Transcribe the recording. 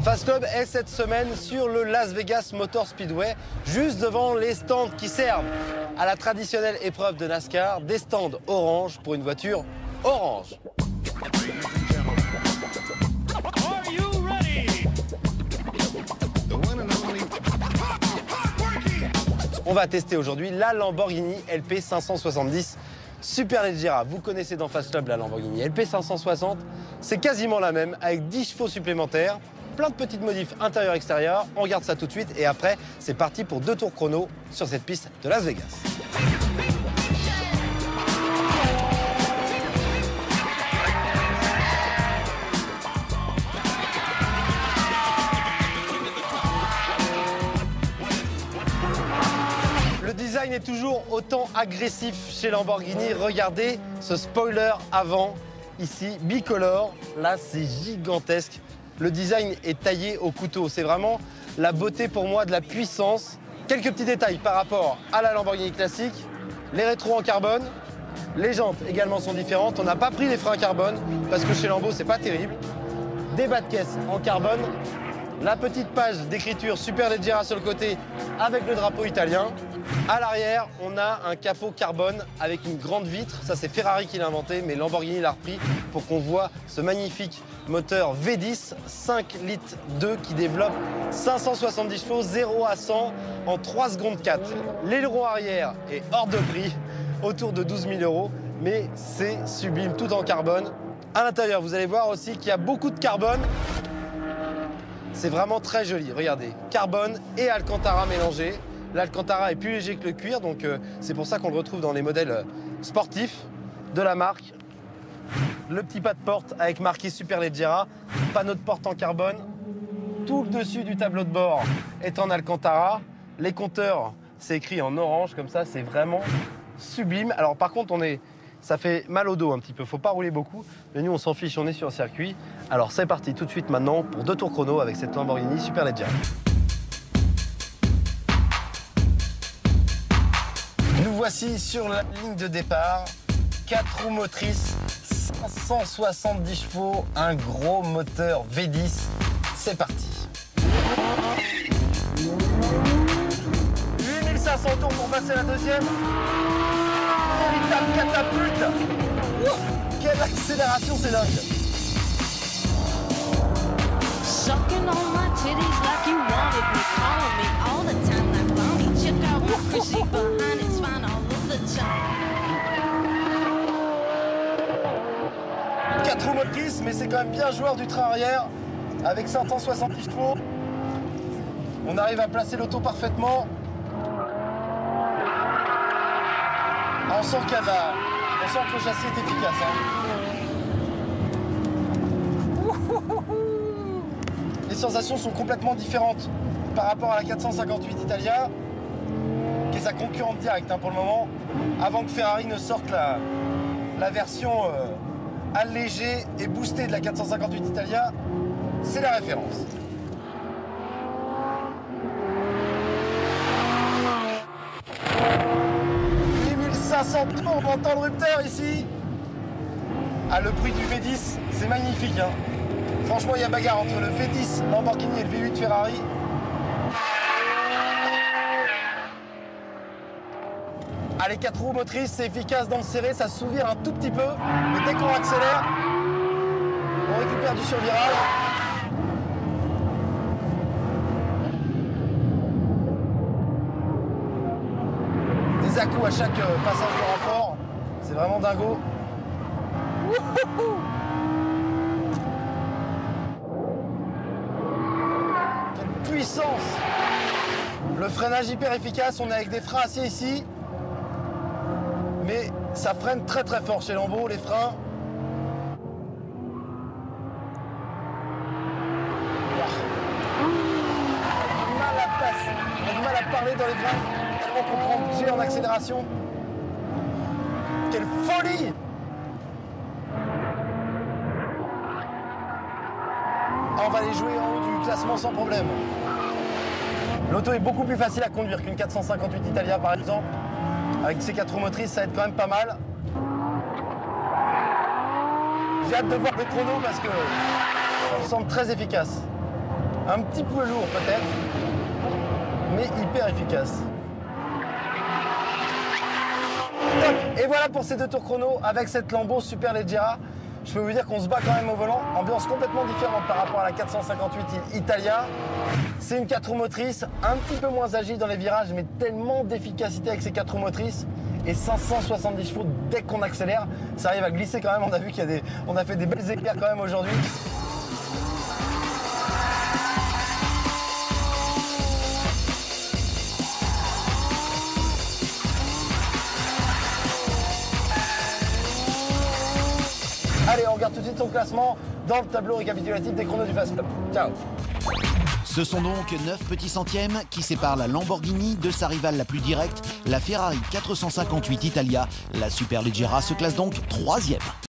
Fast Club est cette semaine sur le Las Vegas Motor Speedway, juste devant les stands qui servent à la traditionnelle épreuve de NASCAR, des stands orange pour une voiture orange. On va tester aujourd'hui la Lamborghini LP 570 Superleggera. Vous connaissez dans Fast Club la Lamborghini LP 560, c'est quasiment la même avec 10 chevaux supplémentaires, plein de petites modifs intérieur-extérieur. On regarde ça tout de suite et après, c'est parti pour 2 tours chrono sur cette piste de Las Vegas. Le design est toujours autant agressif chez Lamborghini. Regardez ce spoiler avant, ici, bicolore. Là, c'est gigantesque. Le design est taillé au couteau. C'est vraiment la beauté pour moi de la puissance. Quelques petits détails par rapport à la Lamborghini classique. Les rétros en carbone. Les jantes également sont différentes. On n'a pas pris les freins carbone parce que chez Lambo, c'est pas terrible. Des bas de caisse en carbone. La petite page d'écriture Superleggera sur le côté avec le drapeau italien. À l'arrière, on a un capot carbone avec une grande vitre. Ça, c'est Ferrari qui l'a inventé, mais Lamborghini l'a repris pour qu'on voit ce magnifique moteur V10 5 litres 2 qui développe 570 chevaux, 0 à 100 en 3 secondes 4. L'aileron arrière est hors de prix, autour de 12 000 €, mais c'est sublime, tout en carbone. À l'intérieur, vous allez voir aussi qu'il y a beaucoup de carbone. C'est vraiment très joli, regardez. Carbone et Alcantara mélangés. L'Alcantara est plus léger que le cuir, donc c'est pour ça qu'on le retrouve dans les modèles sportifs de la marque. Le petit pas de porte avec marqué Superleggera, panneau de porte en carbone. Tout le dessus du tableau de bord est en Alcantara. Les compteurs, c'est écrit en orange, comme ça, c'est vraiment sublime. Alors par contre, ça fait mal au dos un petit peu, faut pas rouler beaucoup. Mais nous, on s'en fiche, on est sur le circuit. Alors c'est parti tout de suite maintenant pour 2 tours chrono avec cette Lamborghini Superleggera. Nous voici sur la ligne de départ. 4 roues motrices, 570 chevaux, un gros moteur V10. C'est parti. 8500 tours pour passer la deuxième. Véritable catapulte. Quelle accélération, c'est dingue. Sucking on my titties like you wanted me, calling me all the time like Bonnie. Check out my crazy behind, it's fine all of the time. 4 roues motrices, mais c'est quand même bien joueur du train arrière avec 570 chevaux. On arrive à placer l'auto parfaitement. On sent qu'il y a on sent que le châssis est efficace. Les sensations sont complètement différentes par rapport à la 458 Italia, qui est sa concurrente directe pour le moment, avant que Ferrari ne sorte la version allégée et boostée de la 458 Italia. C'est la référence. Tours, on entend le rupteur ici. Ah, le bruit du V10, c'est magnifique. Franchement, il y a bagarre entre le V10 Lamborghini et le V8 Ferrari. Ah, les 4 roues motrices, c'est efficace dans le serré, ça se souvire un tout petit peu. Mais dès qu'on accélère, on récupère du survirage. Des à-coups à chaque passage de rapport, c'est vraiment dingo. Quelle puissance! Le freinage hyper efficace, on est avec des freins acier ici, mais ça freine très très fort chez Lambo, les freins. On a du mal à parler dans les freins. On prend G en accélération. Quelle folie! On va les jouer en haut du classement sans problème. L'auto est beaucoup plus facile à conduire qu'une 458 Italia par exemple. Avec ces 4 roues motrices, ça va être quand même pas mal. J'ai hâte de voir le chrono parce que ça me semble très efficace. Un petit peu lourd peut-être, mais hyper efficace. Top. Et voilà pour ces 2 tours chrono avec cette Lambo Superleggera. Je peux vous dire qu'on se bat quand même au volant. Ambiance complètement différente par rapport à la 458 Italia. C'est une 4 roues motrices, un petit peu moins agile dans les virages, mais tellement d'efficacité avec ces 4 roues motrices. Et 570 chevaux dès qu'on accélère. Ça arrive à glisser quand même. On a vu on a fait des belles éclairs quand même aujourd'hui. Allez, on regarde tout de suite son classement dans le tableau récapitulatif des chronos du Fast Club. Ciao. Ce sont donc 9 petits centièmes qui séparent la Lamborghini de sa rivale la plus directe, la Ferrari 458 Italia. La Superleggera se classe donc 3e.